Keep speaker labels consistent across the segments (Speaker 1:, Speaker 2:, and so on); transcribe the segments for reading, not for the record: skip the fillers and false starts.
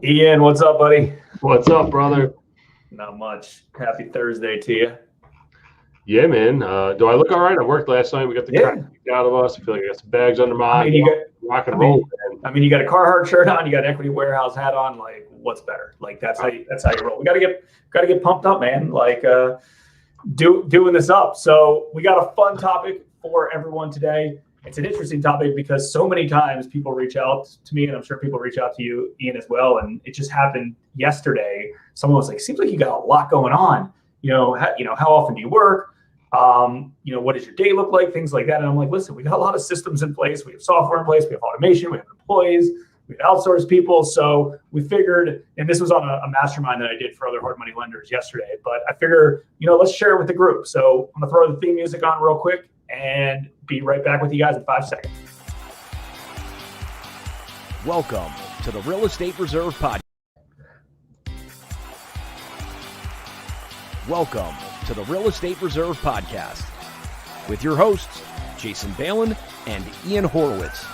Speaker 1: Ian, what's up, buddy?
Speaker 2: What's up, brother?
Speaker 1: Not much. Happy Thursday to you.
Speaker 2: Yeah, man. Do I look all right? I worked last night. We got the crap kicked out of us. I feel like I got some bags under my eyes. Rock and roll,
Speaker 1: man. You got a Carhartt shirt on. You got an Equity Warehouse hat on. Like, what's better? Like, that's how you roll. We got to get pumped up, man. Like, doing this up. So we got a fun topic for everyone today. It's an interesting topic because so many times people reach out to me, and I'm sure people reach out to you, Ian, as well. And it just happened yesterday. Someone was like, "Seems like you got a lot going on. How often do you work? What does your day look like? Things like that." And I'm like, "Listen, we got a lot of systems in place. We have software in place. We have automation. We have employees. We have outsourced people." So we figured, and this was on a mastermind that I did for other hard money lenders yesterday. But I figure, let's share it with the group. So I'm gonna throw the theme music on real quick and be right back with you guys in 5 seconds.
Speaker 3: Welcome to the Real Estate Reserve Podcast. Welcome to the Real Estate Reserve Podcast with your hosts, Jason Balin and Ian Horowitz.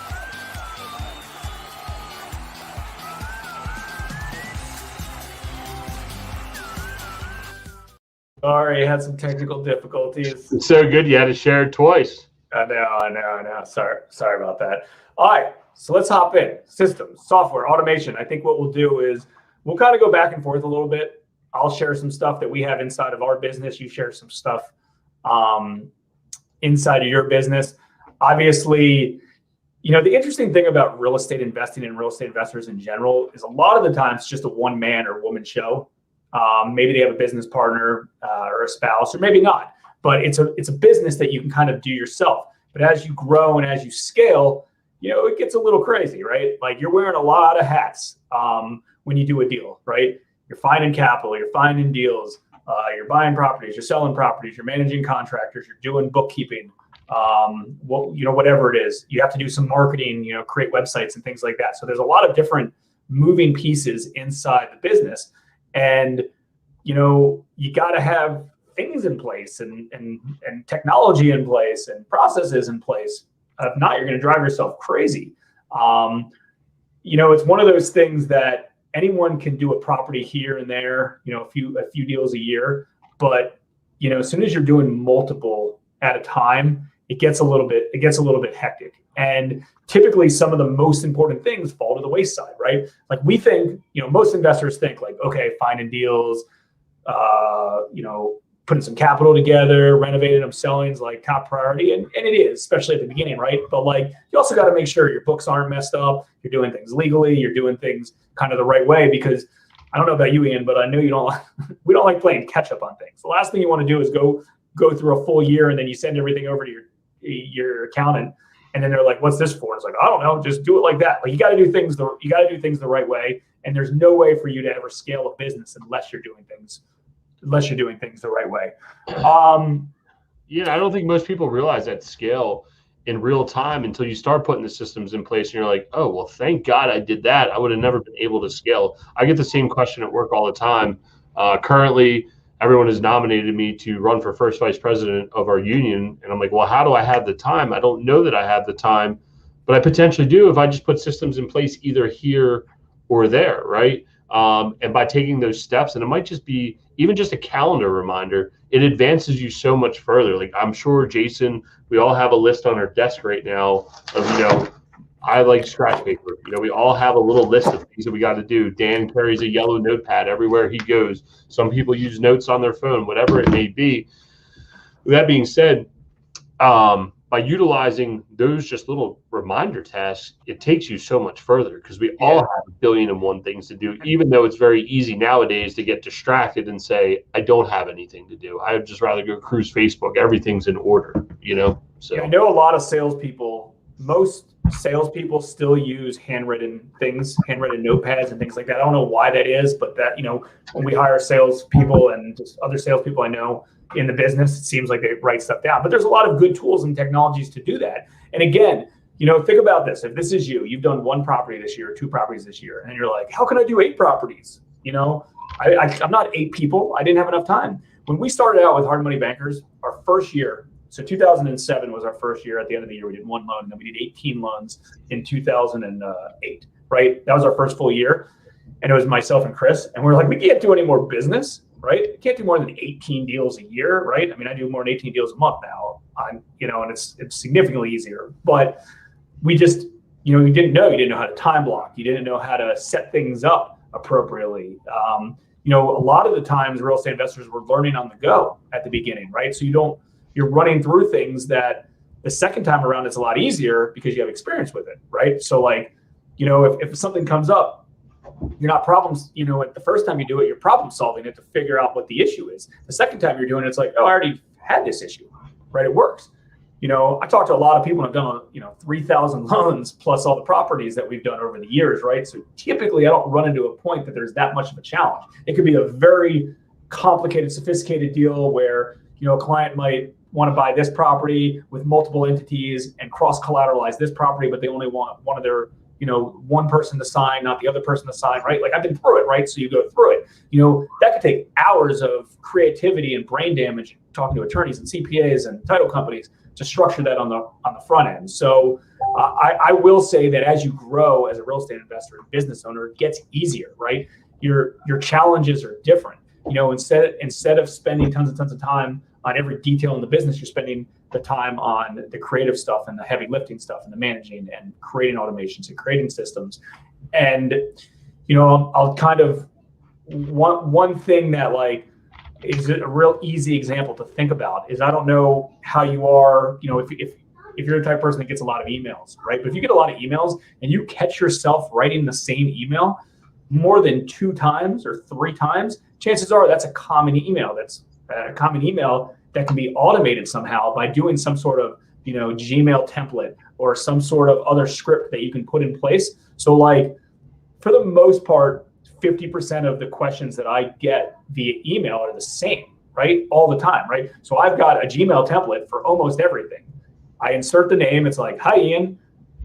Speaker 1: Sorry, I had some technical difficulties.
Speaker 2: It's so good you had to share it twice.
Speaker 1: I know. Sorry about that. All right, so let's hop in. Systems, software, automation. I think what we'll do is we'll kind of go back and forth a little bit. I'll share some stuff that we have inside of our business. You share some stuff inside of your business. Obviously, the interesting thing about real estate investing and real estate investors in general is a lot of the times it's just a one man or woman show. Maybe they have a business partner or a spouse, or maybe not. But it's a business that you can kind of do yourself. But as you grow and as you scale, it gets a little crazy, right? Like you're wearing a lot of hats when you do a deal, right? You're finding capital, you're finding deals, you're buying properties, you're selling properties, you're managing contractors, you're doing bookkeeping, whatever it is. You have to do some marketing, create websites and things like that. So there's a lot of different moving pieces inside the business. And, you got to have things in place and technology in place and processes in place. If not, you're going to drive yourself crazy. It's one of those things that anyone can do a property here and there, a few deals a year. But, as soon as you're doing multiple at a time, it gets a little bit hectic. And typically some of the most important things fall to the wayside, right? Like we think, most investors think like, okay, finding deals, putting some capital together, renovating them, selling is like top priority. And it is, especially at the beginning, right? But like, you also got to make sure your books aren't messed up. You're doing things legally. You're doing things kind of the right way, because I don't know about you, Ian, but I know we don't like playing catch up on things. The last thing you want to do is go through a full year and then you send everything over to your accountant. And then they're like, "What's this for?" It's like, "I don't know, just do it like that." Like you got to do things the right way. And there's no way for you to ever scale a business unless you're doing things the right way.
Speaker 2: I don't think most people realize that scale in real time until you start putting the systems in place and you're like, "Oh, well, thank God I did that. I would have never been able to scale." I get the same question at work all the time. Currently, everyone has nominated me to run for first vice president of our union. And I'm like, well, how do I have the time? I don't know that I have the time, but I potentially do if I just put systems in place either here or there, right? And by taking those steps, and it might just be even just a calendar reminder, it advances you so much further. Like I'm sure, Jason, we all have a list on our desk right now of, I like scratch paper. We all have a little list of things that we got to do. Dan carries a yellow notepad everywhere he goes. Some people use notes on their phone, whatever it may be. With that being said, by utilizing those just little reminder tasks, it takes you so much further because we all have a billion and one things to do, even though it's very easy nowadays to get distracted and say, I don't have anything to do. I'd just rather go cruise Facebook. Everything's in order, So
Speaker 1: I know a lot of salespeople, most salespeople still use handwritten notepads and things like that. I don't know why that is, but that, when we hire salespeople and just other salespeople I know in the business, it seems like they write stuff down. But there's a lot of good tools and technologies to do that. And again, think about this. If this is you've done one property this year, 2 properties this year, and you're like, how can I do 8 properties? I'm not 8 people. I didn't have enough time. When we started out with Hard Money Bankers, our first year, so 2007 was our first year. At the end of the year, we did 1 loan, and then we did 18 loans in 2008, right? That was our first full year. and it was myself and Chris, and we're like, we can't do any more business, right? We can't do more than 18 deals a year, right? I mean, I do more than 18 deals a month now, and it's significantly easier. But we just, you didn't know how to time block, you didn't know how to set things up appropriately. A lot of the times real estate investors were learning on the go at the beginning, right? So you're running through things that the second time around it's a lot easier because you have experience with it, right? So if something comes up, you're not the first time you do it, you're problem solving it to figure out what the issue is. The second time you're doing it, it's like, oh, I already had this issue, right? It works. I talked to a lot of people and I've done, 3,000 loans plus all the properties that we've done over the years, right? So typically I don't run into a point that there's that much of a challenge. It could be a very complicated, sophisticated deal where, a client might want to buy this property with multiple entities and cross collateralize this property, but they only want one of their, one person to sign, not the other person to sign, right? Like I've been through it, right? So you go through it, that could take hours of creativity and brain damage talking to attorneys and CPAs and title companies to structure that on the front end. So I will say that as you grow as a real estate investor and business owner, it gets easier, right? Your challenges are different. Instead of spending tons and tons of time on every detail in the business, you're spending the time on the creative stuff and the heavy lifting stuff and the managing and creating automations and creating systems. And, I'll kind of, one thing that is a real easy example to think about is, I don't know how you are, if you're the type of person that gets a lot of emails, right? But if you get a lot of emails and you catch yourself writing the same email more than 2 times or 3 times, chances are that's a common email. That's a common email that can be automated somehow by doing some sort of, Gmail template or some sort of other script that you can put in place. So for the most part, 50% of the questions that I get via email are the same, right? All the time, right? So I've got a Gmail template for almost everything. I insert the name. It's like, hi, Ian,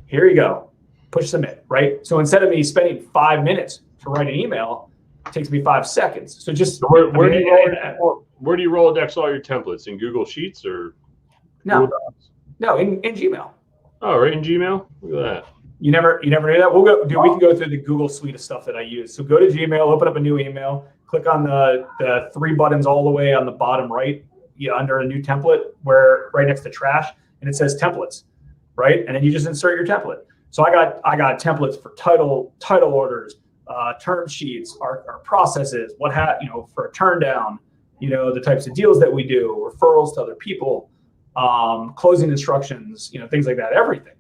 Speaker 1: here you go. Push submit, right? So instead of me spending 5 minutes to write an email, it takes me 5 seconds. So just
Speaker 2: where do you Rolodex all your templates? In Google Sheets or
Speaker 1: no, in Gmail.
Speaker 2: Oh, right in Gmail. Look at that.
Speaker 1: You never knew that? We can go through the Google suite of stuff that I use. So go to Gmail, open up a new email, click on the 3 buttons all the way on the bottom right, under a new template, where right next to trash, and it says templates, right? And then you just insert your template. So I got templates for title orders, term sheets, our processes, for a turn down, the types of deals that we do, referrals to other people, closing instructions, things like that, everything.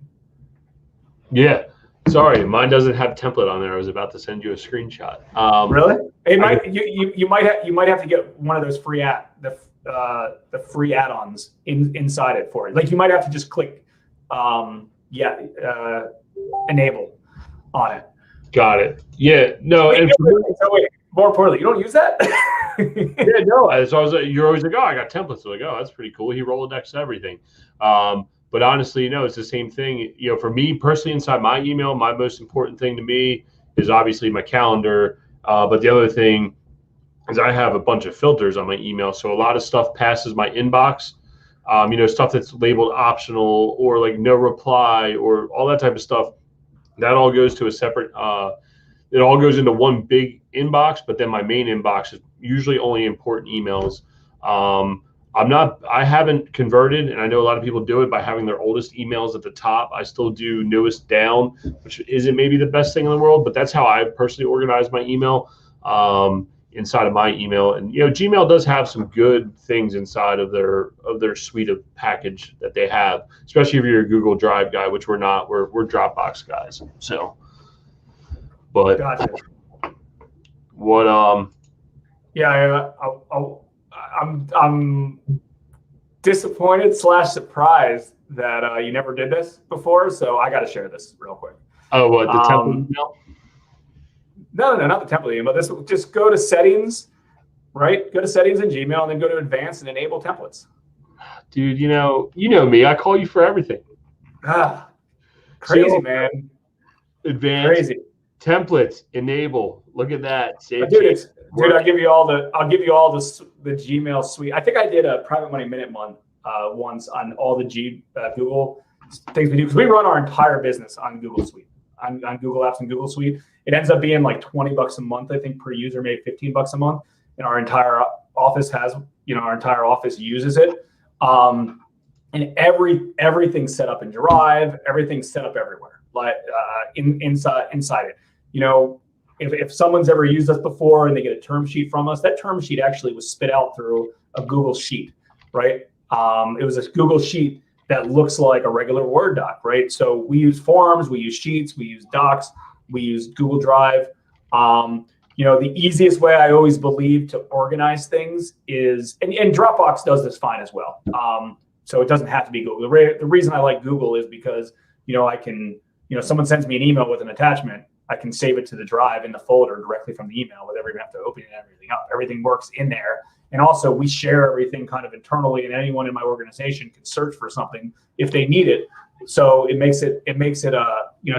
Speaker 2: Yeah. Sorry, mine doesn't have template on there. I was about to send you a screenshot.
Speaker 1: Really? You might have to get one of those free the free add-ons inside it for it. You might have to just click enable on it.
Speaker 2: Got it. Yeah. No.
Speaker 1: More importantly, you don't use that?
Speaker 2: Yeah. No. So you're always like, oh, I got templates. So oh, that's pretty cool. He Rolodexed everything. But honestly, it's the same thing. For me personally, inside my email, my most important thing to me is obviously my calendar. But the other thing is I have a bunch of filters on my email. So a lot of stuff passes my inbox, stuff that's labeled optional or no reply or all that type of stuff. That all goes to a separate, it all goes into one big inbox, but then my main inbox is usually only important emails. I haven't converted, and I know a lot of people do it by having their oldest emails at the top. I still do newest down, which isn't maybe the best thing in the world, but that's how I personally organize my email inside of my email. And Gmail does have some good things inside of their suite of package that they have, especially if you're a Google Drive guy, which we're not. We're Dropbox guys. So, but
Speaker 1: gotcha.
Speaker 2: What
Speaker 1: yeah, I'm disappointed / surprised that you never did this before. So I got to share this real quick.
Speaker 2: Oh, what, the template email?
Speaker 1: No, not the template email. This, just go to settings, right? Go to settings in Gmail and then go to advanced and enable templates.
Speaker 2: Dude, you know me. I call you for everything.
Speaker 1: Crazy, man.
Speaker 2: Advanced.
Speaker 1: Crazy.
Speaker 2: Templates, enable. Look at that. Save
Speaker 1: Dude, I'll give you all the Gmail suite. I think I did a Private Money Minute month once on all the Google things we do, because we run our entire business on Google Suite, on Google Apps and Google Suite. It ends up being like $20 a month, I think, per user, maybe $15 a month. And our entire office uses it. And everything's set up in Drive, everything's set up everywhere, like inside it. If someone's ever used us before and they get a term sheet from us, that term sheet actually was spit out through a Google Sheet, right? It was a Google Sheet that looks like a regular Word doc, right? So we use forms, we use sheets, we use docs, we use Google Drive. The easiest way I always believe to organize things is, and Dropbox does this fine as well. So it doesn't have to be Google. The reason I like Google is because, I can, someone sends me an email with an attachment, I can save it to the drive in the folder directly from the email without even have to open everything up. Everything works in there. And also we share everything kind of internally, and anyone in my organization can search for something if they need it. So it makes it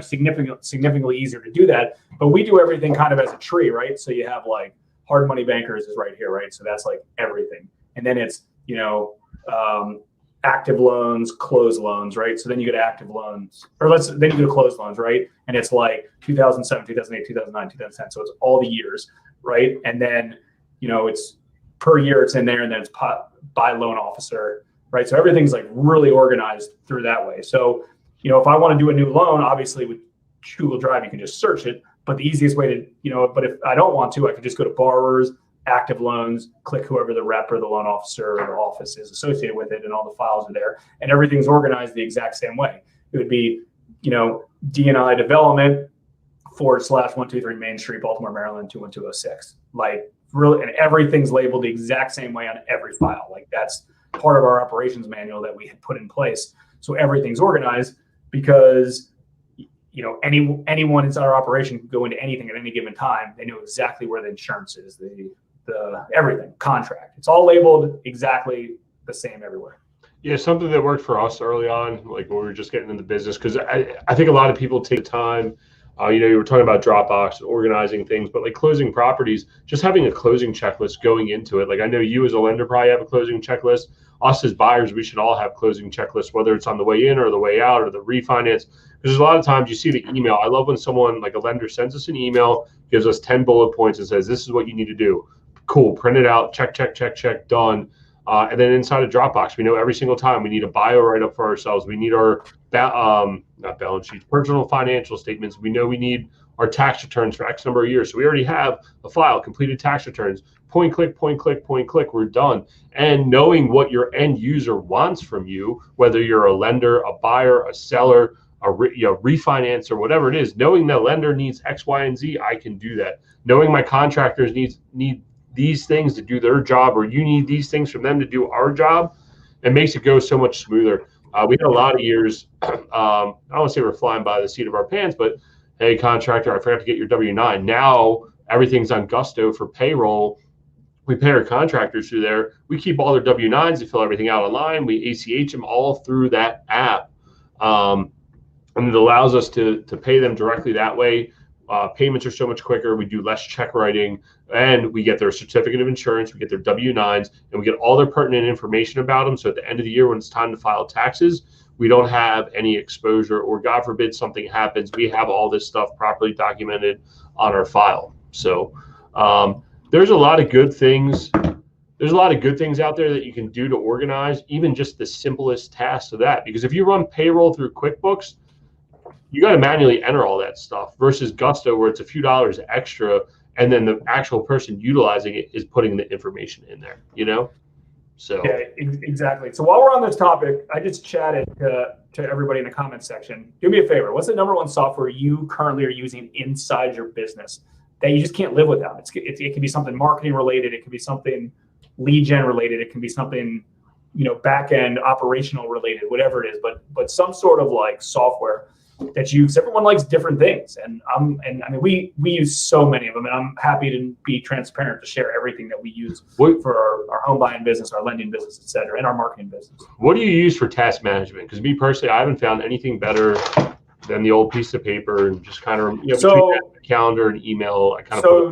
Speaker 1: significantly easier to do that. But we do everything kind of as a tree, right? So you have like hard money bankers is right here, right? So that's like everything. And then it's, active loans, closed loans, right? So then you go to active loans, then you go to closed loans, right? And it's like 2007, 2008, 2009, 2010. So it's all the years, right? And then, it's per year it's in there, and then it's by loan officer, right? So everything's like really organized through that way. So, if I want to do a new loan, obviously with Google Drive, you can just search it. But the easiest way to, but if I don't want to, I can just go to borrowers, active loans, click whoever the rep or the loan officer or the office is associated with it, and all the files are there, and everything's organized the exact same way. It would be, D&I development /123 Main Street, Baltimore, Maryland, 21206. Like really, and everything's labeled the exact same way on every file. Like that's part of our operations manual that we had put in place. So everything's organized because, anyone inside our operation can go into anything at any given time. They know exactly where the insurance is, the everything, contract. It's all labeled exactly the same everywhere.
Speaker 2: Yeah, something that worked for us early on, like when we were just getting into business, because I think a lot of people take time. You were talking about Dropbox, organizing things, but like closing properties, just having a closing checklist going into it. Like I know you as a lender probably have a closing checklist. Us as buyers, we should all have closing checklists, whether it's on the way in or the way out or the refinance. Because there's a lot of times you see the email. I love when someone like a lender sends us an email, gives us 10 bullet points and says, this is what you need to do. Cool, print it out, check, done. And then inside of Dropbox, we know every single time we need a bio write-up for ourselves. We need our not balance sheets, personal financial statements. We know we need our tax returns for X number of years. So we already have a file, completed tax returns, point, click, we're done. And knowing what your end user wants from you, whether you're a lender, a buyer, a seller, a refinance, or whatever it is, knowing the lender needs X, Y, and Z, I can do that. Knowing my contractors need these things to do their job, or you need these things from them to do our job, it makes it go so much smoother. We had a lot of years, I don't want to say we're flying by the seat of our pants, but hey, contractor, I forgot to get your W-9. Now everything's on Gusto for payroll. We pay our contractors through there. We keep all their W-9s. They fill everything out online. We ACH them all through that app. And it allows us to pay them directly that way. Payments are so much quicker. We do less check writing, and we get their certificate of insurance. We get their W-9s, and we get all their pertinent information about them. So at the end of the year, when it's time to file taxes, we don't have any exposure, or God forbid something happens, we have all this stuff properly documented on our file. So there's a lot of good things. There's a lot of good things out there that you can do to organize, even just the simplest tasks of that. Because if you run payroll through QuickBooks, you got to manually enter all that stuff versus Gusto, where it's a few dollars extra, and then the actual person utilizing it is putting the information in there, So
Speaker 1: yeah, exactly. So while we're on this topic, I just chatted to everybody in the comments section. Do me a favor. What's the #1 software you currently are using inside your business that you just can't live without? It can be something marketing related. It can be something lead gen related. It can be something, back end operational related, whatever it is. But some sort of like software that you use. Everyone likes different things, and I mean we use so many of them, and I'm happy to be transparent to share everything that we use for our home buying business, our lending business, et cetera, and our marketing business.
Speaker 2: What do you use for task management? Because me personally, I haven't found anything better than the old piece of paper and just kind of between calendar and email.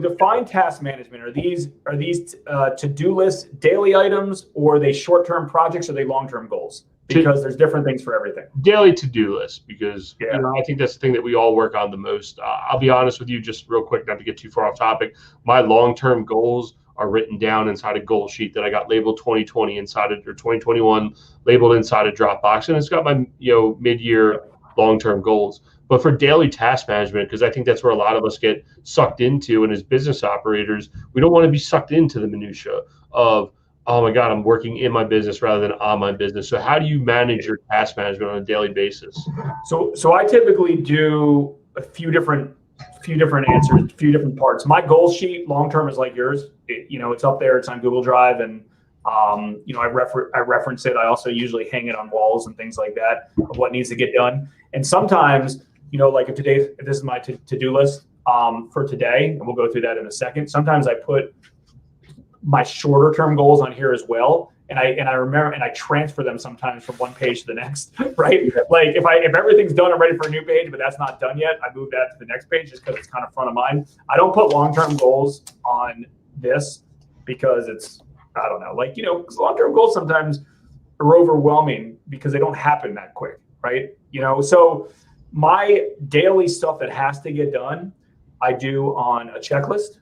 Speaker 1: Define task management. Are these to-do lists, daily items, or are they short-term projects, or are they long-term goals? because there's different things for everything.
Speaker 2: Daily to-do list, because I think that's the thing that we all work on the most. I'll be honest with you, just real quick, not to get too far off topic. My long-term goals are written down inside a goal sheet that I got labeled 2020 inside it, or 2021 labeled inside a Dropbox, and it's got my mid-year long-term goals. But for daily task management, because I think that's where a lot of us get sucked into, and as business operators, we don't want to be sucked into the minutia of, oh my God, I'm working in my business rather than on my business. So how do you manage your task management on a daily basis?
Speaker 1: So I typically do a few different answers, a few different parts. My goal sheet long-term is like yours. It's up there. It's on Google Drive, and I reference it. I also usually hang it on walls and things like that of what needs to get done. And sometimes, like if this is my to-do list for today, and we'll go through that in a second. Sometimes I put my shorter term goals on here as well. And I remember, and I transfer them sometimes from one page to the next, right? Like if everything's done, I'm ready for a new page, but that's not done yet, I move that to the next page just because it's kind of front of mind. I don't put long-term goals on this because it's, I don't know, because long-term goals sometimes are overwhelming because they don't happen that quick, right? So my daily stuff that has to get done, I do on a checklist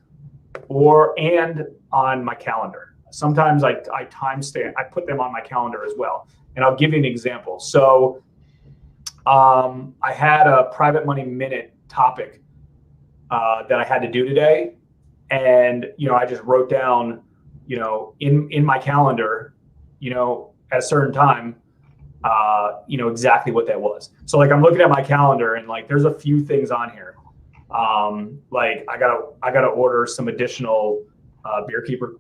Speaker 1: and on my calendar. Sometimes I timestamp, I put them on my calendar as well. And I'll give you an example. So I had a private money minute topic that I had to do today. And, I just wrote down, in my calendar, at a certain time, exactly what that was. So I'm looking at my calendar and there's a few things on here. I gotta order some additional beer keeper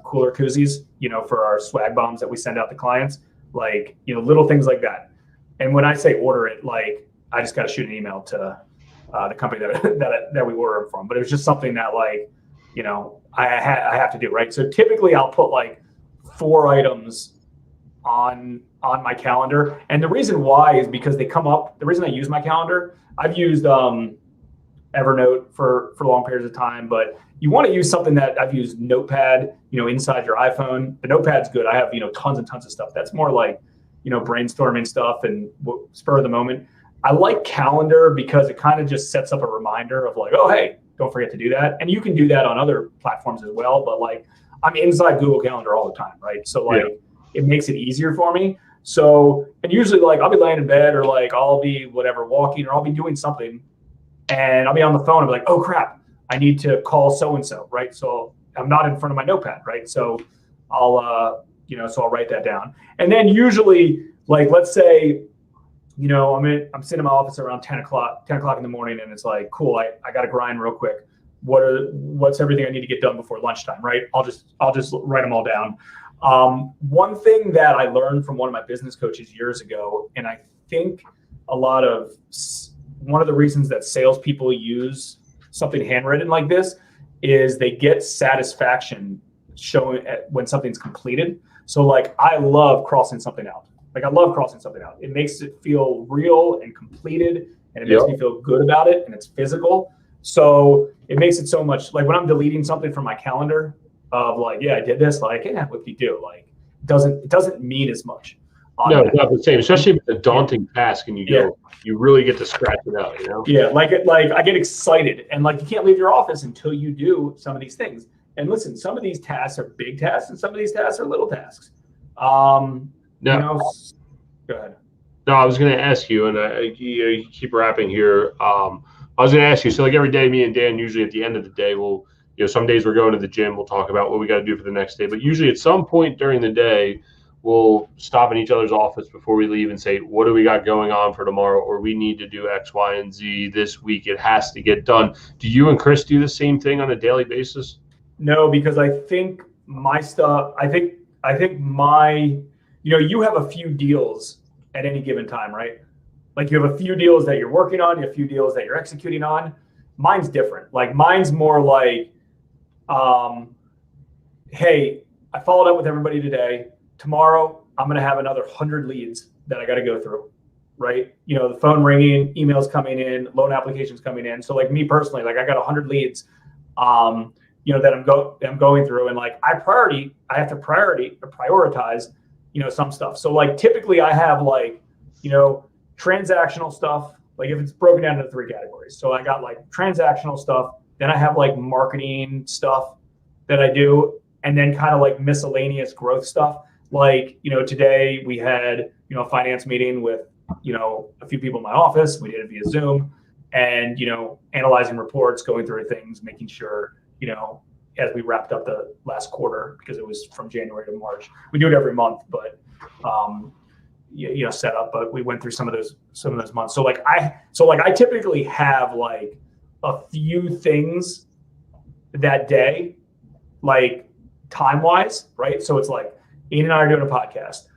Speaker 1: cooler koozies, for our swag bombs that we send out to clients, little things like that. And when I say order it, I just got to shoot an email to the company that we order them from. But it was just something that I have to do, right? So typically I'll put 4 items on my calendar, and the reason why is because they come up. The reason I use my calendar, I've used Evernote for long periods of time, but you want to use something that I've used Notepad, inside your iPhone. The Notepad's good. I have, tons and tons of stuff. That's more brainstorming stuff and spur of the moment. I like Calendar because it kind of just sets up a reminder of oh, hey, don't forget to do that. And you can do that on other platforms as well. But I'm inside Google Calendar all the time, right? So It makes it easier for me. So, and usually I'll be laying in bed or I'll be walking, or I'll be doing something, and I'll be on the phone and be oh crap, I need to call so-and-so, right? So I'm not in front of my notepad, right? So I'll write that down. And then usually let's say, I'm sitting in my office around 10 o'clock in the morning, and it's cool, I got to grind real quick. What's everything I need to get done before lunchtime, right? I'll just write them all down. One thing that I learned from one of my business coaches years ago, and I think one of the reasons that salespeople use something handwritten like this is they get satisfaction showing when something's completed. So I love crossing something out. It makes it feel real and completed, and it makes me feel good about it, and it's physical. So it makes it so much when I'm deleting something from my calendar of I did this, yeah, what do you do? It doesn't mean as much.
Speaker 2: No, it's not the same, especially if it's a daunting task and you really get to scratch it out,
Speaker 1: Yeah, I get excited, and you can't leave your office until you do some of these things. And listen, some of these tasks are big tasks, and some of these tasks are little tasks. Go ahead.
Speaker 2: No, I was going to ask you, and you keep wrapping here. I was going to ask you, so every day, me and Dan usually at the end of the day, we'll, some days we're going to the gym, we'll talk about what we got to do for the next day. But usually at some point during the day, we'll stop in each other's office before we leave and say, what do we got going on for tomorrow? Or we need to do X, Y, and Z this week. It has to get done. Do you and Chris do the same thing on a daily basis?
Speaker 1: No, because I think my stuff, I think my, you have a few deals at any given time, right? You have a few deals that you're working on, you have a few deals that you're executing on. Mine's different. Mine's more hey, I followed up with everybody today. Tomorrow, I'm going to have another 100 leads that I got to go through, right? The phone ringing, emails coming in, loan applications coming in. So me personally, I got 100 leads, that I'm going through, and I have to prioritize some stuff. So like typically I have like, transactional stuff. Like if it's broken down into 3 categories. So I got like transactional stuff, then I have like marketing stuff that I do, and then kind of like miscellaneous growth stuff. Like, today we had, a finance meeting with, a few people in my office. We did it via Zoom and, analyzing reports, going through things, making sure, as we wrapped up the last quarter, because it was from January to March. We do it every month, but set up. But we went through some of those months. So I typically have like a few things that day, like time wise, right? So it's like Ian and I are doing a podcast.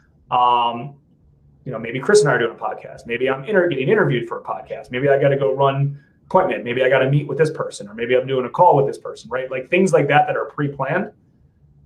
Speaker 1: Maybe Chris and I are doing a podcast. Maybe I'm getting interviewed for a podcast. Maybe I got to go run appointment. Maybe I got to meet with this person, or maybe I'm doing a call with this person, right? Like things like that are pre-planned.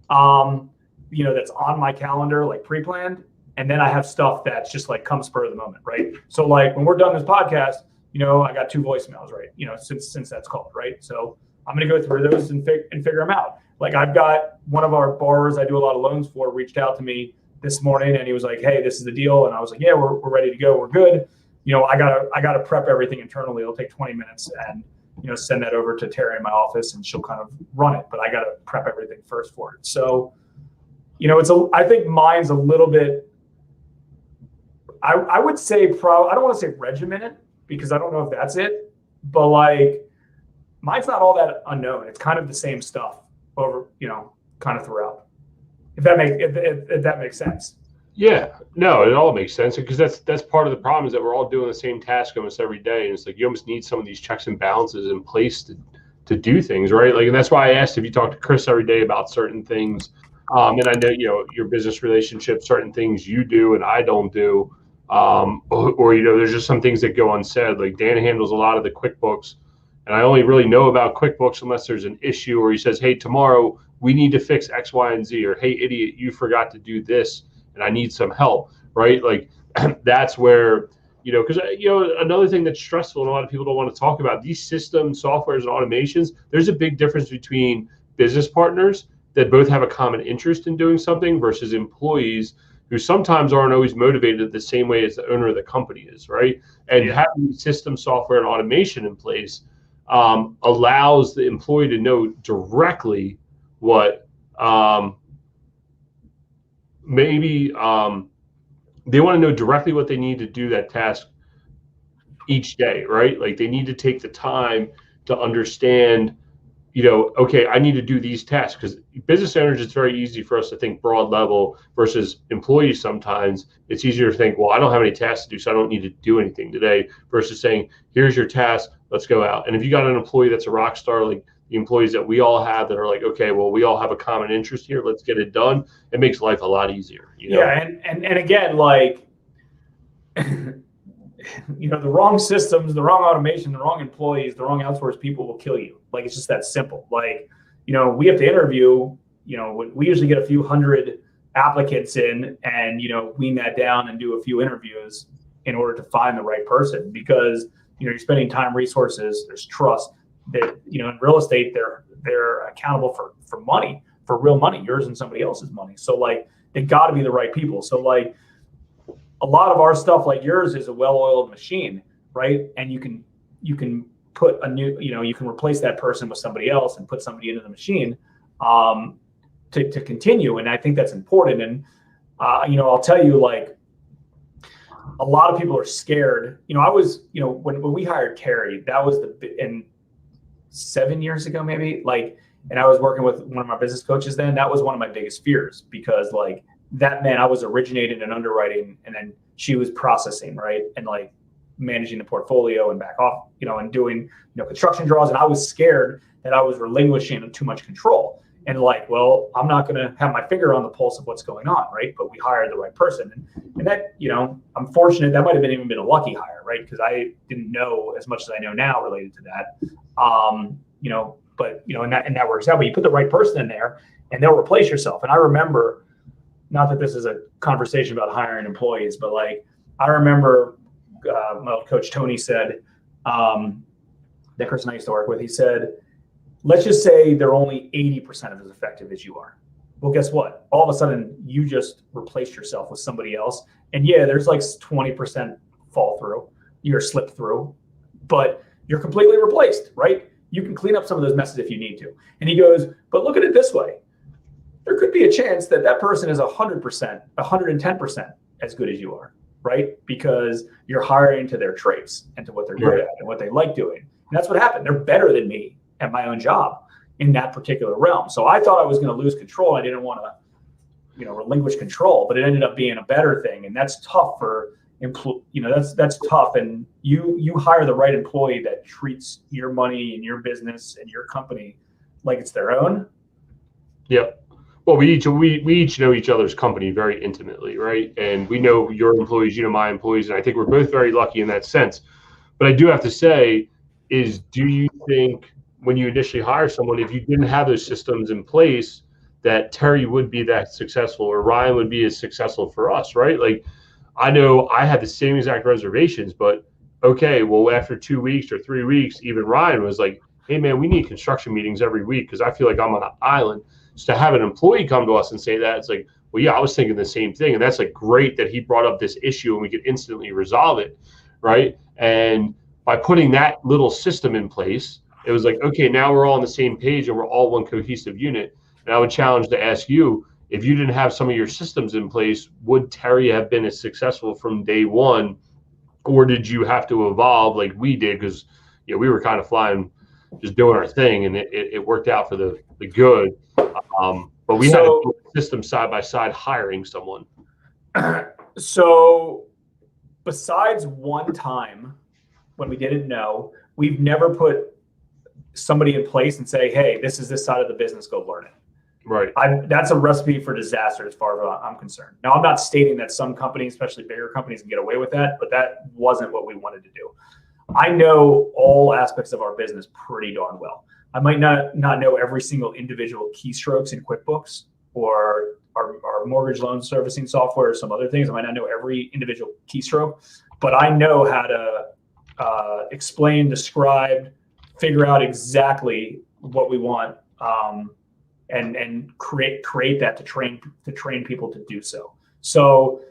Speaker 1: That's on my calendar, like pre-planned. And then I have stuff that's just like come spur of the moment, right? So like when we're done this podcast, I got 2 voicemails, right? Since that's called, right? So I'm going to go through those and figure them out. Like I've got one of our borrowers I do a lot of loans for reached out to me this morning, and he was like, "Hey, this is the deal." And I was like, "Yeah, we're ready to go. We're good." I gotta prep everything internally. It'll take 20 minutes and, send that over to Terry in my office and she'll kind of run it, but I got to prep everything first for it. So, I think mine's a little bit, I would say I don't want to say regimented, because I don't know if that's it, but like mine's not all that unknown. It's kind of the same stuff over, kind of throughout. If that makes sense.
Speaker 2: Yeah, no, it all makes sense, because that's part of the problem, is that we're all doing the same task almost every day, and it's like you almost need some of these checks and balances in place to do things, right? Like, and that's why I asked if you talk to Chris every day about certain things, and I know your business relationship, certain things you do and I don't do, or there's just some things that go unsaid. Like Dan handles a lot of the QuickBooks, and I only really know about QuickBooks unless there's an issue, or he says, "Hey, tomorrow we need to fix X, Y, and Z," or "Hey, idiot, you forgot to do this and I need some help," right? Like that's where, because, another thing that's stressful and a lot of people don't want to talk about, these systems, softwares, and automations, there's a big difference between business partners that both have a common interest in doing something versus employees who sometimes aren't always motivated the same way as the owner of the company is, right? And having system, software, and automation in place allows the employee to know directly what maybe they want to know directly what they need to do that task each day, right? Like they need to take the time to understand, okay, I need to do these tasks, because business owners, it's very easy for us to think broad level, versus employees. Sometimes it's easier to think, well, I don't have any tasks to do, so I don't need to do anything today, versus saying, here's your task, let's go out. And if you got an employee that's a rock star, like the employees that we all have that are like, okay, well, we all have a common interest here, let's get it done. It makes life a lot easier.
Speaker 1: Yeah. And again, like, the wrong systems, the wrong automation, the wrong employees, the wrong outsourced people will kill you. Like, it's just that simple. Like, we have to interview, we usually get a few hundred applicants in and, wean that down and do a few interviews in order to find the right person, because, you're spending time, resources, there's trust. That in real estate, they're accountable for money, for real money, yours and somebody else's money. So like they got to be the right people. So like a lot of our stuff, like yours, is a well-oiled machine, right? And you can put a new, you can replace that person with somebody else and put somebody into the machine to continue. And I think that's important. And I'll tell you, like, a lot of people are scared. I was, when we hired Terry, that was and 7 years ago, maybe, like, and I was working with one of my business coaches then. That was one of my biggest fears, because like that meant I was originating and underwriting, and then she was processing, right, and like managing the portfolio and back off, and doing construction draws. And I was scared that I was relinquishing too much control. And like, well, I'm not going to have my finger on the pulse of what's going on, right? But we hired the right person, and that, I'm fortunate. That might have even been a lucky hire, right? Because I didn't know as much as I know now related to that. But and that works out. But you put the right person in there, and they'll replace yourself. And I remember, not that this is a conversation about hiring employees, but like I remember, Coach Tony said, that person I used to work with, he said, let's just say they're only 80% of as effective as you are. Well, guess what? All of a sudden, you just replaced yourself with somebody else. And yeah, there's like 20% fall through, you're slip through, but you're completely replaced, right? You can clean up some of those messes if you need to. And he goes, but look at it this way. There could be a chance that that person is 100%, 110% as good as you are, right? Because you're hiring to their traits and to what they're good at and what they like doing. And that's what happened. They're better than me at my own job in that particular realm. So I thought I was going to lose control. I didn't want to, relinquish control, but it ended up being a better thing. And that's tough for that's tough. And you hire the right employee that treats your money and your business and your company like it's their own.
Speaker 2: Yep. Well, we each know each other's company very intimately, right? And we know your employees, my employees, and I think we're both very lucky in that sense. But I do have to say, do you think when you initially hire someone, if you didn't have those systems in place, that Terry would be that successful or Ryan would be as successful for us, right? Like, I know I had the same exact reservations, but okay, well, after 2 weeks or 3 weeks, even Ryan was like, hey, man, we need construction meetings every week because I feel like I'm on an island. So to have an employee come to us and say that, it's like, well, yeah, I was thinking the same thing. And that's like great that he brought up this issue and we could instantly resolve it, right? And by putting that little system in place, it was like, okay, now we're all on the same page and we're all one cohesive unit. And I would challenge to ask you, if you didn't have some of your systems in place, would Terry have been as successful from day one, or did you have to evolve like we did? Because we were kind of flying, just doing our thing, and it worked out for the good. But we had a system side by side hiring someone.
Speaker 1: So besides one time when we didn't know, we've never put somebody in place and say, hey, this is this side of the business, go learn it.
Speaker 2: Right.
Speaker 1: That's a recipe for disaster as far as I'm concerned. Now, I'm not stating that some companies, especially bigger companies, can get away with that, but that wasn't what we wanted to do. I know all aspects of our business pretty darn well. I might not know every single individual keystrokes in QuickBooks or our mortgage loan servicing software or some other things. I might not know every individual keystroke, but I know how to explain, describe, figure out exactly what we want, and create that to train people to do so. So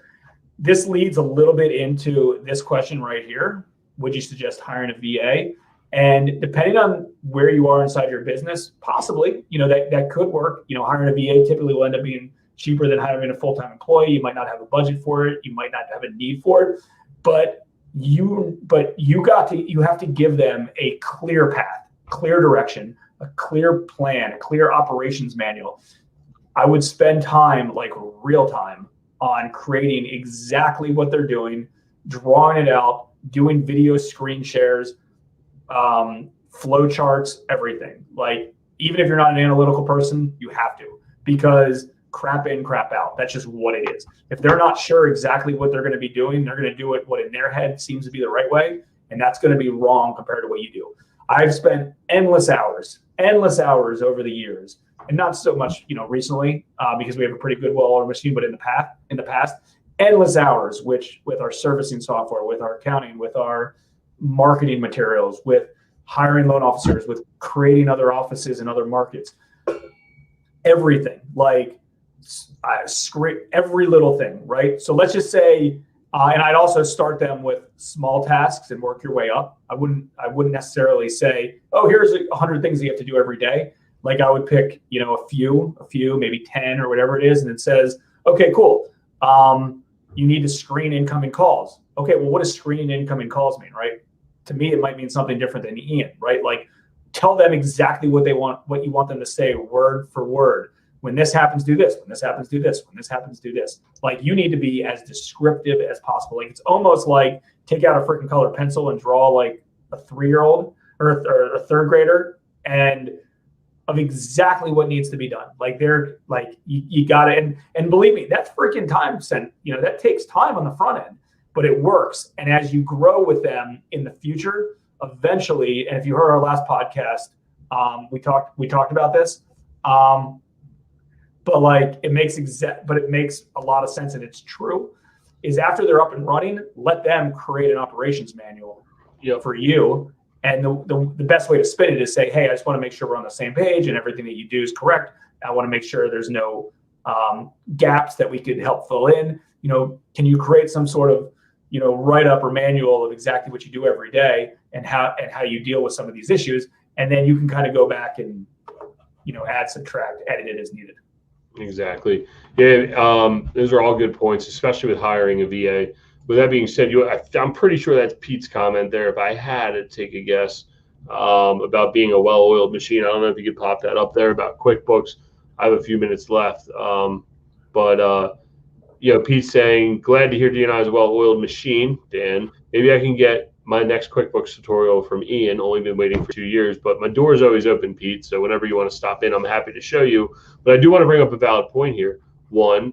Speaker 1: this leads a little bit into this question right here. Would you suggest hiring a VA? And depending on where you are inside your business, possibly, that could work. Hiring a VA typically will end up being cheaper than hiring a full-time employee. You might not have a budget for it. You might not have a need for it, but you have to give them a clear path, clear direction, a clear plan, a clear operations manual. I would spend time, like real time, on creating exactly what they're doing, drawing it out, doing video screen shares, flow charts, everything. Like, even if you're not an analytical person, you have to, because crap in, crap out. That's just what it is. If they're not sure exactly what they're going to be doing, they're going to do it what in their head seems to be the right way, and that's going to be wrong compared to what you do. I've spent endless hours over the years, and not so much, recently, because we have a pretty good well-oiled machine, but in the past, endless hours, which with our servicing software, with our accounting, with our marketing materials, with hiring loan officers, with creating other offices in other markets, everything, like every little thing, right? So let's just say, and I'd also start them with small tasks and work your way up. I wouldn't necessarily say, oh, here's 100 things you have to do every day. Like, I would pick, a few, maybe 10 or whatever it is. And it says, okay, cool. You need to screen incoming calls. Okay, well, what does screening incoming calls mean, right? To me, it might mean something different than Ian, right? Like, tell them exactly what you want them to say word for word. When this happens, do this. When this happens, do this. When this happens, do this. Like, you need to be as descriptive as possible. Like, it's almost like take out a freaking colored pencil and draw like a 3-year-old or a third grader, and of exactly what needs to be done. Like, they're like, you got it. And believe me, that's freaking time spent. That takes time on the front end, but it works. And as you grow with them in the future, eventually, and if you heard our last podcast, we talked about this. But like, it makes a lot of sense, and it's true, is after they're up and running, let them create an operations manual for you, And the best way to spin it is say, hey, I just want to make sure we're on the same page and everything that you do is correct. I want to make sure there's no gaps that we could help fill in. Can you create some sort of write-up or manual of exactly what you do every day and how you deal with some of these issues, and then you can kind of go back and add, subtract, edit it as needed.
Speaker 2: Exactly. Yeah, those are all good points, especially with hiring a VA. With that being said, I'm pretty sure that's Pete's comment there. If I had to take a guess about being a well-oiled machine, I don't know if you could pop that up there about QuickBooks. I have a few minutes left, but Pete's saying, glad to hear D&I is a well-oiled machine, Dan. Maybe I can get my next QuickBooks tutorial from Ian. Only been waiting for 2 years, but my door is always open, Pete. So whenever you want to stop in, I'm happy to show you. But I do want to bring up a valid point here. One,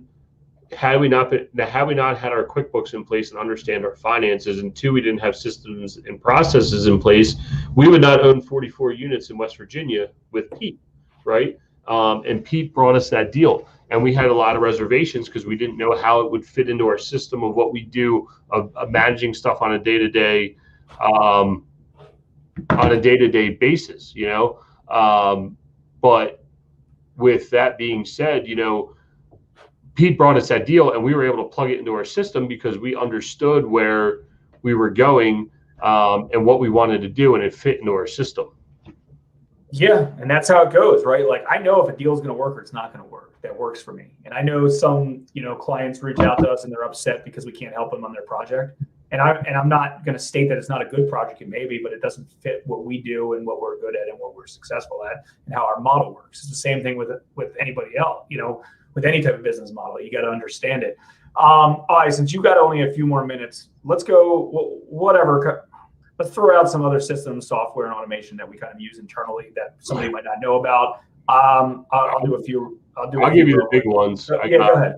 Speaker 2: had we not had our QuickBooks in place and understand our finances, and two, we didn't have systems and processes in place, we would not own 44 units in West Virginia with Pete, right? And Pete brought us that deal. And we had a lot of reservations because we didn't know how it would fit into our system of what we do of managing stuff on a day-to-day basis, but with that being said, Pete brought us that deal and we were able to plug it into our system because we understood where we were going and what we wanted to do, and it fit into our system.
Speaker 1: Yeah, and that's how it goes, right? Like, I know if a deal is going to work or it's not going to work. That works for me. And I know some, clients reach out to us and they're upset because we can't help them on their project. And I'm not going to state that it's not a good project. It may be, but it doesn't fit what we do and what we're good at and what we're successful at and how our model works. It's the same thing with anybody else, with any type of business model. You got to understand it. All right, since you got only a few more minutes, let's go, whatever. Let's throw out some other systems, software, and automation that we kind of use internally that somebody might not know about. I'll do a few. I'll
Speaker 2: give you the big ones.
Speaker 1: Go ahead.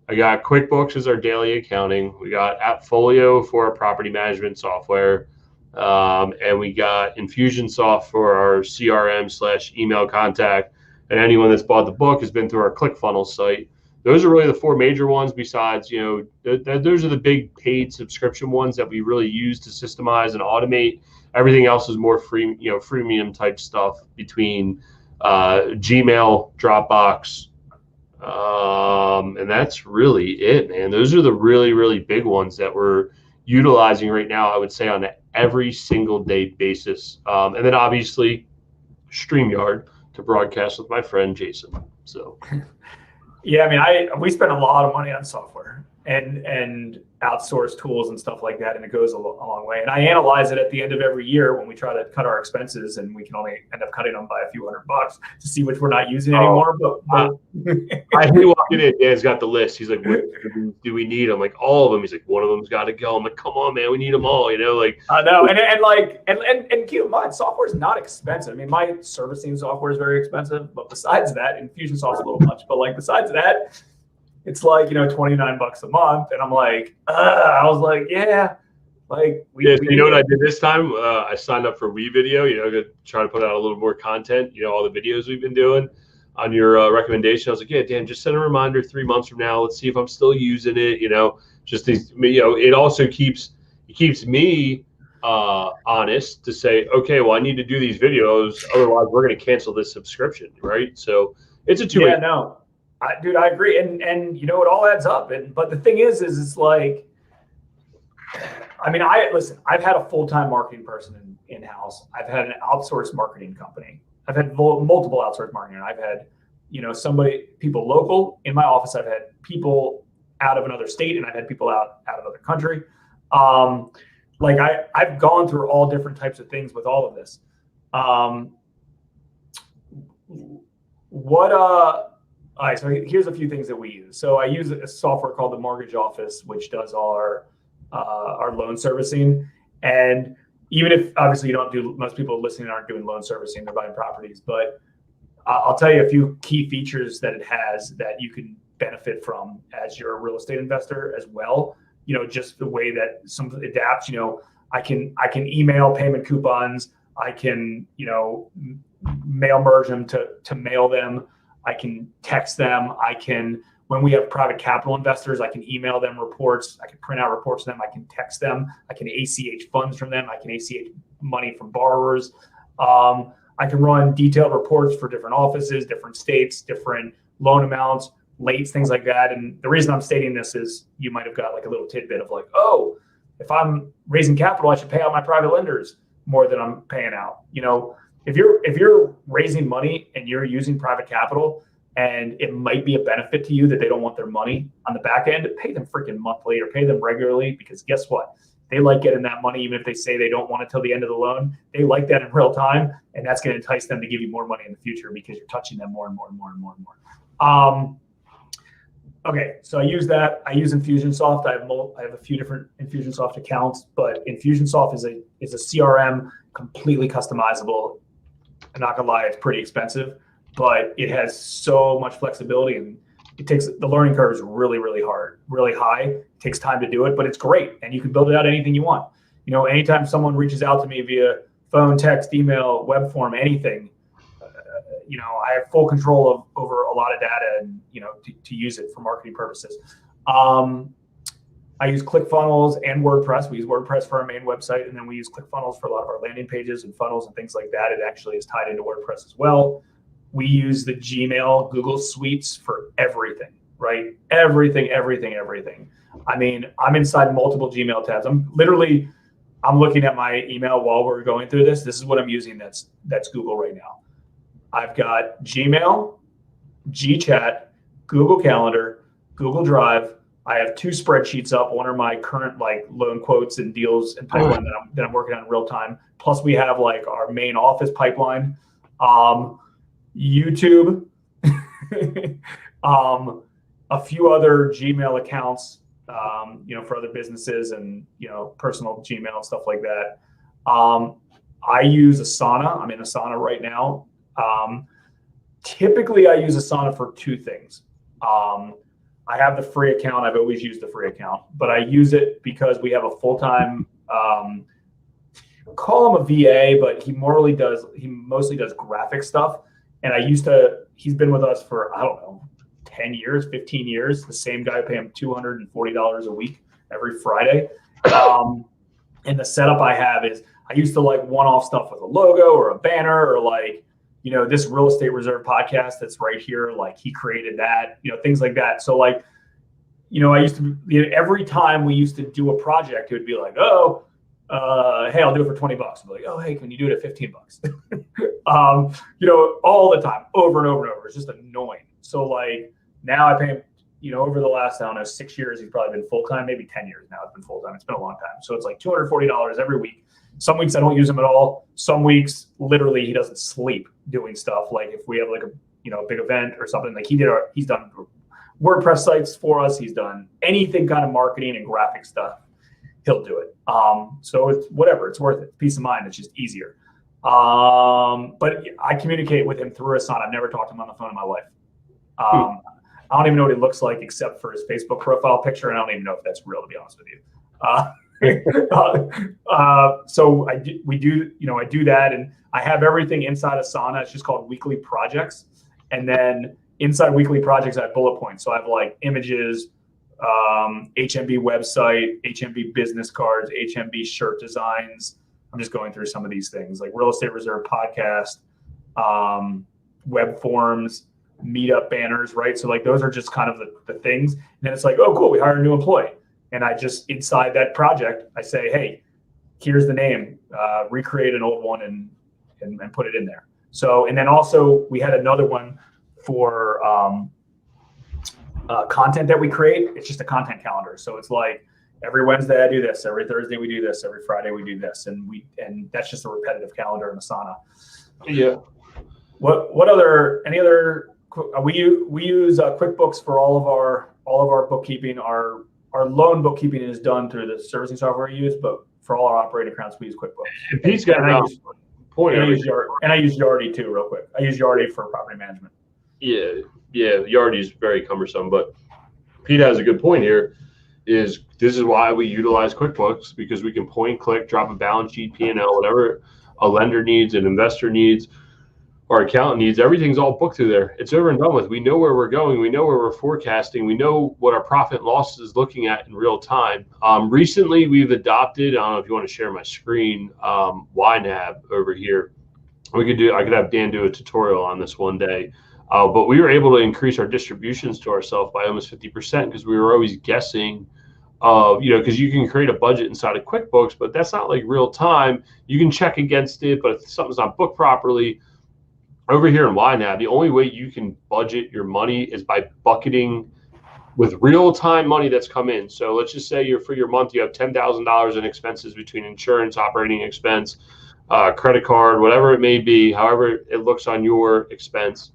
Speaker 2: I got QuickBooks as our daily accounting. We got AppFolio for our property management software. And we got Infusionsoft for our CRM/email contact. And anyone that's bought the book has been through our ClickFunnels site. Those are really the four major ones. Besides, those are the big paid subscription ones that we really use to systemize and automate. Everything else is more free, freemium type stuff between Gmail, Dropbox, and that's really it, man. Those are the really, really big ones that we're utilizing right now, I would say, on an every single day basis. And then obviously StreamYard to broadcast with my friend Jason. So
Speaker 1: yeah, we spend a lot of money on software and outsource tools and stuff like that, and it goes a long way. And I analyze it at the end of every year when we try to cut our expenses, and we can only end up cutting them by a few $100 to see which we're not using anymore. But
Speaker 2: I hate walking in. Dan's got the list. He's like, "What do we need?" I'm like, "All of them." He's like, "One of them's got to go." I'm like, "Come on, man, we need them all."
Speaker 1: I know, and keep in mind, software is not expensive. I mean, my servicing software is very expensive, but besides that, Infusionsoft's a little much. But besides that, it's $29 a month, and I'm like, I was like, yeah, you
Speaker 2: know what I did this time? I signed up for WeVideo, to try to put out a little more content, all the videos we've been doing on your recommendation. I was like, yeah, Dan, just send a reminder 3 months from now. Let's see if I'm still using it. Just these, it also keeps me honest to say, okay, well, I need to do these videos, otherwise we're going to cancel this subscription, right? So it's a two-way.
Speaker 1: Yeah, no. Dude, I agree, and it all adds up. But the thing is it's like, I've had a full-time marketing person in-house. I've had an outsourced marketing company. I've had multiple outsourced marketing. I've had, people local in my office. I've had people out of another state, and I've had people out of other country. I've gone through all different types of things with all of this. All right, so here's a few things that we use. So I use a software called the Mortgage Office, which does our loan servicing. And even if obviously most people listening aren't doing loan servicing, they're buying properties. But I'll tell you a few key features that it has that you can benefit from as you're a real estate investor as well. Just the way that some of it adapts. I can email payment coupons. I can mail merge them to mail them. I can text them. I can, When we have private capital investors, I can email them reports. I can print out reports to them. I can text them. I can ACH funds from them. I can ACH money from borrowers. I can run detailed reports for different offices, different states, different loan amounts, lates, things like that. And the reason I'm stating this is you might have got like a little tidbit of like, oh, if I'm raising capital, I should pay out my private lenders more than I'm paying out. You know, if you're raising money and you're using private capital, and it might be a benefit to you that they don't want their money on the back end, pay them freaking monthly or pay them regularly, because guess what? They like getting that money, even if they say they don't want it till the end of the loan. They like that in real time, and that's going to entice them to give you more money in the future because you're touching them more and more and more and more and more. Okay, so I use that. I use Infusionsoft. I have a few different Infusionsoft accounts, but Infusionsoft is a CRM, completely customizable. I'm not gonna lie, it's pretty expensive, but it has so much flexibility, and the learning curve is really, really high. It takes time to do it, but it's great, and you can build it out anything you want. You know, anytime someone reaches out to me via phone, text, email, web form, anything, you know, I have full control over a lot of data, and you know, to use it for marketing purposes. I use ClickFunnels and WordPress. We use WordPress for our main website, and then we use ClickFunnels for a lot of our landing pages and funnels and things like that. It actually is tied into WordPress as well. We use the Gmail, Google Suites for everything, right? Everything. I mean, I'm inside multiple Gmail tabs. I'm looking at my email while we're going through this. This is what I'm using that's Google right now. I've got Gmail, GChat, Google Calendar, Google Drive. I have 2 spreadsheets up. One are my current like loan quotes and deals and pipeline that I'm working on in real time. Plus we have like our main office pipeline, YouTube, a few other Gmail accounts, you know, for other businesses and, you know, personal Gmail and stuff like that. I use Asana. I'm in Asana right now. Typically I use Asana for 2 things. I have the free account. I've always used the free account, but I use it because we have a full-time, call him a VA, but he mostly does graphic stuff. And he's been with us for, I don't know, 10 years, 15 years. The same guy, pay him $240 a week every Friday. And the setup I have is I used to like one-off stuff with a logo or a banner or like, you know, this Real Estate Reserve podcast that's right here, like he created that, you know, things like that. So like, you know, every time we used to do a project, it would be like, oh, hey, I'll do it for $20. I'd be like, oh, hey, can you do it at $15? You know, all the time, over and over and over. It's just annoying. So like now I pay him, you know, over the last, I don't know, 6 years, he's probably been full-time, maybe 10 years now it's been full-time. It's been a long time. So it's like $240 every week. Some weeks I don't use him at all. Some weeks, literally, he doesn't sleep doing stuff. Like if we have like a, you know, big event or something, like he's done WordPress sites for us. He's done anything kind of marketing and graphic stuff. He'll do it. So it's whatever. It's worth it. Peace of mind. It's just easier. But I communicate with him through Asana. I've never talked to him on the phone in my life. I don't even know what he looks like except for his Facebook profile picture, and I don't even know if that's real, to be honest with you. So I do that, and I have everything inside Asana. It's just called weekly projects. And then inside weekly projects, I have bullet points. So I have like images, HMB website, HMB business cards, HMB shirt designs. I'm just going through some of these things like Real Estate Reserve podcast, web forms, meetup banners, right? So like those are just kind of the things. And then it's like, oh, cool, we hired a new employee. And I just, inside that project, I say, hey, here's the name, recreate an old one and put it in there. So, and then also we had another one for content that we create. It's just a content calendar. So it's like every Wednesday I do this, every Thursday we do this, every Friday we do this. And that's just a repetitive calendar in Asana.
Speaker 2: Yeah.
Speaker 1: Any other, we use QuickBooks for all of our bookkeeping. Our loan bookkeeping is done through the servicing software we use, but for all our operating accounts, we use QuickBooks.
Speaker 2: If he's got a point,
Speaker 1: I use Yardi too, real quick. I use Yardi for property management.
Speaker 2: Yeah, Yardi is very cumbersome, but Pete has a good point here. This is why we utilize QuickBooks, because we can point, click, drop a balance sheet, P&L, whatever a lender needs, an investor needs, our accountant needs, everything's all booked through there. It's over and done with. We know where we're going. We know where we're forecasting. We know what our profit and loss is looking at in real time. Recently, we've adopted, I don't know if you want to share my screen, YNAB over here. I could have Dan do a tutorial on this one day. But we were able to increase our distributions to ourselves by almost 50% because we were always guessing, because you can create a budget inside of QuickBooks, but that's not like real time. You can check against it, but if something's not booked properly, over here in YNAB, the only way you can budget your money is by bucketing with real time money that's come in. So let's just say for your month, you have $10,000 in expenses between insurance, operating expense, credit card, whatever it may be, however it looks on your expense.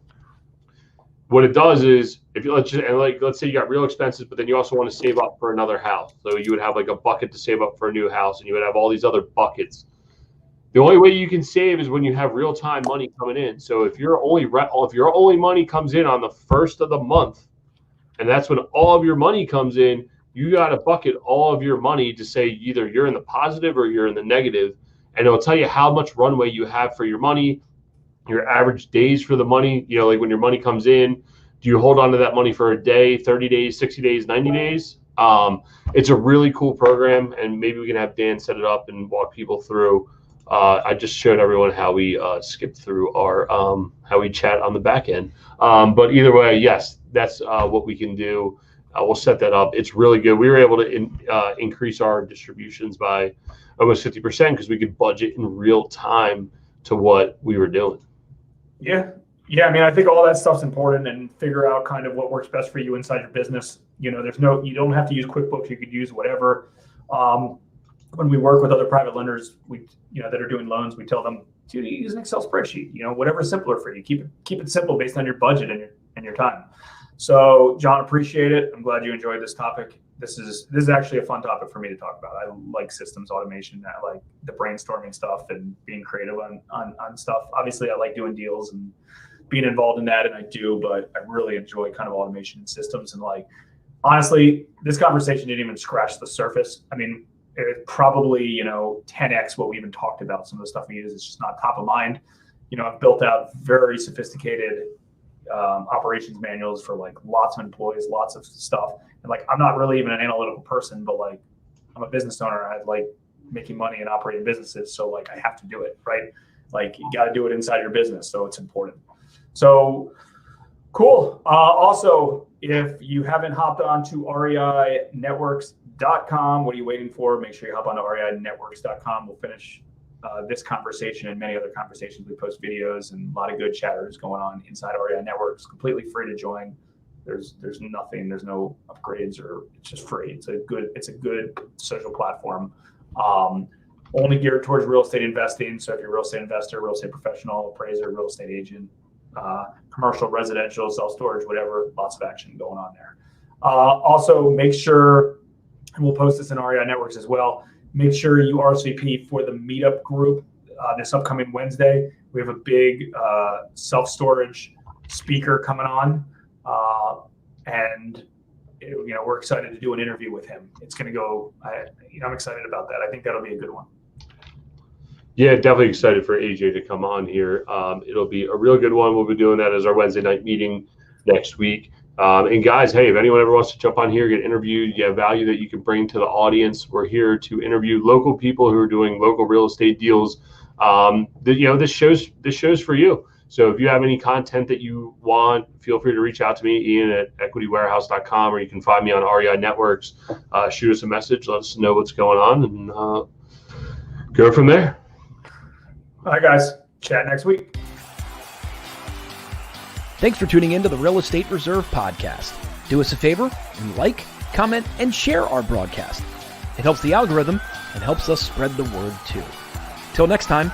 Speaker 2: What it does is, let's say you got real expenses, but then you also want to save up for another house. So you would have like a bucket to save up for a new house, and you would have all these other buckets. The only way you can save is when you have real time money coming in. So if your only money comes in on the first of the month, and that's when all of your money comes in, you got to bucket all of your money to say either you're in the positive or you're in the negative, and it'll tell you how much runway you have for your money, your average days for the money. Like when your money comes in, do you hold on to that money for a day, 30 days, 60 days, 90 days? It's a really cool program, and maybe we can have Dan set it up and walk people through. I just showed everyone how we skip through our how we chat on the back end. But either way, yes, that's what we can do. We'll set that up. It's really good. We were able to increase our distributions by almost 50% because we could budget in real time to what we were doing.
Speaker 1: Yeah. I mean, I think all that stuff's important, and figure out kind of what works best for you inside your business. You don't have to use QuickBooks. You could use whatever. When we work with other private lenders, that are doing loans, we tell them to use an Excel spreadsheet. Whatever's simpler for you. Keep it simple based on your budget and your time. So, John, appreciate it. I'm glad you enjoyed this topic. This is actually a fun topic for me to talk about. I like systems automation. I like the brainstorming stuff and being creative on stuff. Obviously, I like doing deals and being involved in that, and I do. But I really enjoy kind of automation and systems. And honestly, this conversation didn't even scratch the surface. I mean, it's probably 10x what we even talked about. Some of the stuff we use is just not top of mind. I've built out very sophisticated operations manuals for lots of employees, lots of stuff. And I'm not really even an analytical person, but I'm a business owner. I like making money and operating businesses. So I have to do it, right? You got to do it inside your business. So it's important. So cool. Also, if you haven't hopped on to REInetworks.com, what are you waiting for? Make sure you hop on to REInetworks.com. We'll finish this conversation and many other conversations. We post videos and a lot of good chatters going on inside REI Networks. Completely free to join. There's nothing. There's no upgrades, or it's just free. It's a good social platform. Only geared towards real estate investing. So if you're a real estate investor, real estate professional, appraiser, real estate agent, commercial, residential, self-storage, whatever, lots of action going on there. Also, make sure, and we'll post this in REI Networks as well, make sure you RSVP for the meetup group this upcoming Wednesday. We have a big self-storage speaker coming on, and we're excited to do an interview with him. It's going to go, I'm excited about that. I think that'll be a good one.
Speaker 2: Yeah, definitely excited for AJ to come on here. It'll be a real good one. We'll be doing that as our Wednesday night meeting next week. And guys, hey, if anyone ever wants to jump on here, get interviewed, you have value that you can bring to the audience, we're here to interview local people who are doing local real estate deals. This show's for you. So if you have any content that you want, feel free to reach out to me, Ian@equitywarehouse.com, or you can find me on REI Networks. Shoot us a message, let us know what's going on, and go from there.
Speaker 1: All right, guys. Chat next week.
Speaker 3: Thanks for tuning in to the Real Estate Reserve podcast. Do us a favor and like, comment, and share our broadcast. It helps the algorithm and helps us spread the word too. Till next time,